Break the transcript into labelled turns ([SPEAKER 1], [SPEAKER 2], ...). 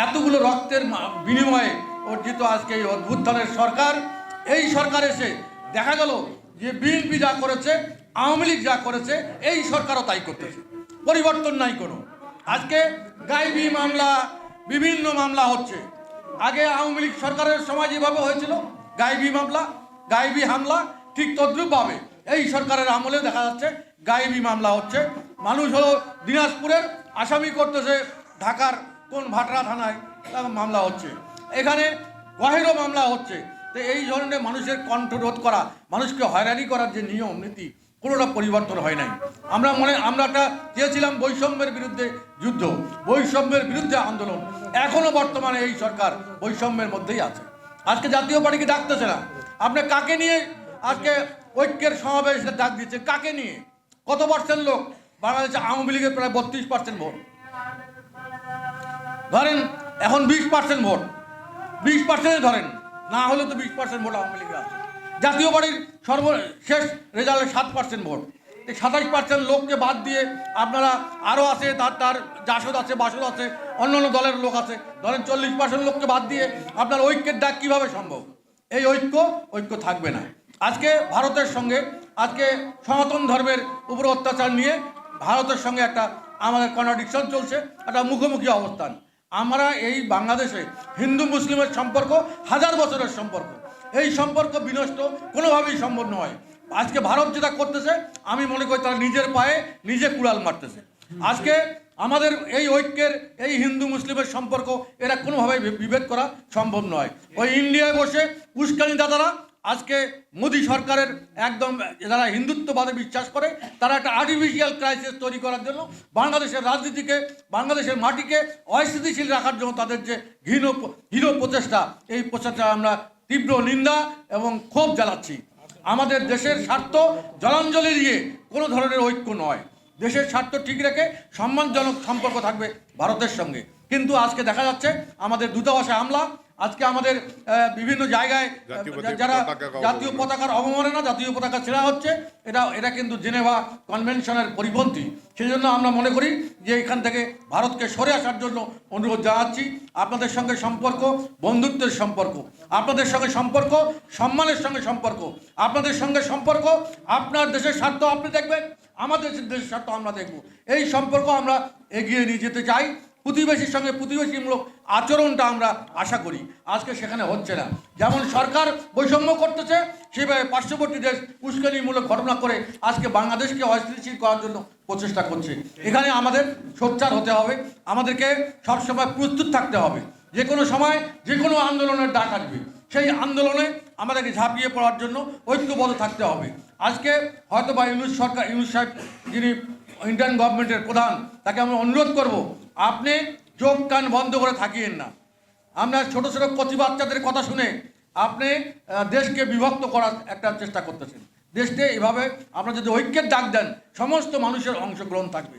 [SPEAKER 1] এতগুলো রক্তের বিনিময়ে অর্জিত আজকে এই অভ্যুত্থানের সরকার, এই সরকার এসে দেখা গেল যে বিএনপি যা করেছে, আওয়ামী লীগ যা করেছে, এই সরকারও তাই করতেছে, পরিবর্তন নাই কোনো। আজকে গাইবি মামলা, বিভিন্ন মামলা হচ্ছে। আগে আওয়ামী লীগ সরকারের সময় যেভাবে হয়েছিল গাইবি মামলা, গাইবি হামলা, ঠিক তদ্রূপভাবে এই সরকারের আমলেও দেখা যাচ্ছে গাইবি মামলা হচ্ছে। মানুষ হলো দিনাজপুরের, আসামি করতেছে ঢাকার কোন ভাটরা থানায়, মামলা হচ্ছে। এখানে গহেরও মামলা হচ্ছে। তো এই ধরনের মানুষের কণ্ঠরোধ করা, মানুষকে হয়রানি করার যে নিয়ম নীতি, কোনোটা পরিবর্তন হয় নাই। আমরা একটা চেয়েছিলাম বৈষম্যের বিরুদ্ধে যুদ্ধ, বৈষম্যের বিরুদ্ধে আন্দোলন। এখনো বর্তমানে এই সরকার বৈষম্যের মধ্যেই আছে। আজকে জাতীয় পার্টিকে ডাকতেছে না। আপনি কাকে নিয়ে আজকে ঐক্যের সমাবেশ ডাক দিচ্ছে? কাকে নিয়ে? কত পার্সেন্ট লোক? বাংলাদেশে আওয়ামী লীগের প্রায় 32% ভোট, ধরেন এখন 20% ভোট, 20% ধরেন, না হলে তো 20% ভোট আওয়ামী লীগের আছে। জাতীয় পার্টির সর্বশেষ রেজাল্টে 7% ভোট। এই 27% লোককে বাদ দিয়ে আপনারা আরও আছে, তার জাসদ আছে, বাসদ আছে, অন্যান্য দলের লোক আছে, ধরেন 40% লোককে বাদ দিয়ে আপনার ঐক্যের ডাক কীভাবে সম্ভব? এই ঐক্য থাকবে না। আজকে ভারতের সঙ্গে, আজকে সনাতন ধর্মের উপর অত্যাচার নিয়ে ভারতের সঙ্গে একটা আমাদের কন্ট্রাডিকশন চলছে, একটা মুখোমুখি অবস্থান। আমরা এই বাংলাদেশে হিন্দু মুসলিমের সম্পর্ক 1000 বছরের সম্পর্ক, এই সম্পর্ক বিনষ্ট কোনোভাবেই সম্ভব নয়। আজকে ভারত যেটা করতেছে, আমি মনে করি তারা নিজের পায়ে নিজে কুড়াল মারতেছে। আজকে আমাদের এই ঐক্যের, এই হিন্দু মুসলিমের সম্পর্ক, এরা কোনোভাবেই বিভেদ করা সম্ভব নয়। ওই ইন্ডিয়ায় বসে উস্কানি দাদারা আজকে মোদী সরকারের একদম, যারা হিন্দুত্ববাদে বিশ্বাস করে, তারা একটা আর্টিফিশিয়াল ক্রাইসিস তৈরি করার জন্য বাংলাদেশের রাজনীতিকে, বাংলাদেশের মাটিকে অস্থিতিশীল রাখার জন্য তাদের যে হীন প্রচেষ্টা, এই প্রচেষ্টা আমরা তীব্র নিন্দা এবং ক্ষোভ জ্বালাচ্ছি। আমাদের দেশের স্বার্থ জলাঞ্জলি দিয়ে কোনো ধরনের ঐক্য নয়। দেশের স্বার্থ ঠিক রেখে সম্মানজনক সম্পর্ক থাকবে ভারতের সঙ্গে। কিন্তু আজকে দেখা যাচ্ছে আমাদের দূতাবাসে হামলা, আজকে আমাদের বিভিন্ন জায়গায় যারা জাতীয় পতাকার অবমাননা, জাতীয় পতাকা ছেঁড়া হচ্ছে, এটা কিন্তু জেনেভা কনভেনশনের পরিপন্থী। সেই জন্য আমরা মনে করি যে এখান থেকে ভারতকে সরে আসার জন্য অনুরোধ জানাচ্ছি। আপনাদের সঙ্গে সম্পর্ক বন্ধুত্বের সম্পর্ক, আপনাদের সঙ্গে সম্পর্ক সম্মানের সঙ্গে সম্পর্ক, আপনাদের সঙ্গে সম্পর্ক আপনার দেশের স্বার্থ আপনি দেখবেন, আমাদের দেশের স্বার্থ আমরা দেখব। এই সম্পর্ক আমরা এগিয়ে নিয়ে যেতে চাই। প্রতিবেশীর সঙ্গে প্রতিবেশীমূলক আচরণটা আমরা আশা করি, আজকে সেখানে হচ্ছে না। যেমন সরকার বৈষম্য করতেছে, সেভাবে পার্শ্ববর্তী দেশ উস্কানিমূলক ঘটনা করে আজকে বাংলাদেশকে অস্থিতিশীল করার জন্য প্রচেষ্টা করছে। এখানে আমাদের সোচ্চার হতে হবে, আমাদেরকে সবসময় প্রস্তুত থাকতে হবে। যে কোনো সময় যে কোনো আন্দোলনের ডাক আসবে, সেই আন্দোলনে আমাদেরকে ঝাঁপিয়ে পড়ার জন্য ঐক্যবদ্ধ থাকতে হবে। আজকে হয়তো বা ইউনূস সাহেব, যিনি ইন্ডিয়ান গভর্নমেন্টের প্রধান, তাকে আমরা অনুরোধ করব, আপনি চোখ কান বন্ধ করে থাকিয়েন না। আমরা ছোট ছোট কচি বাচ্চাদের কথা শুনে আপনি দেশকে বিভক্ত করার একটা চেষ্টা করতেছেন। দেশকে এভাবে আমরা যদি ঐক্যের ডাক দেন, সমস্ত মানুষের অংশগ্রহণ থাকবে।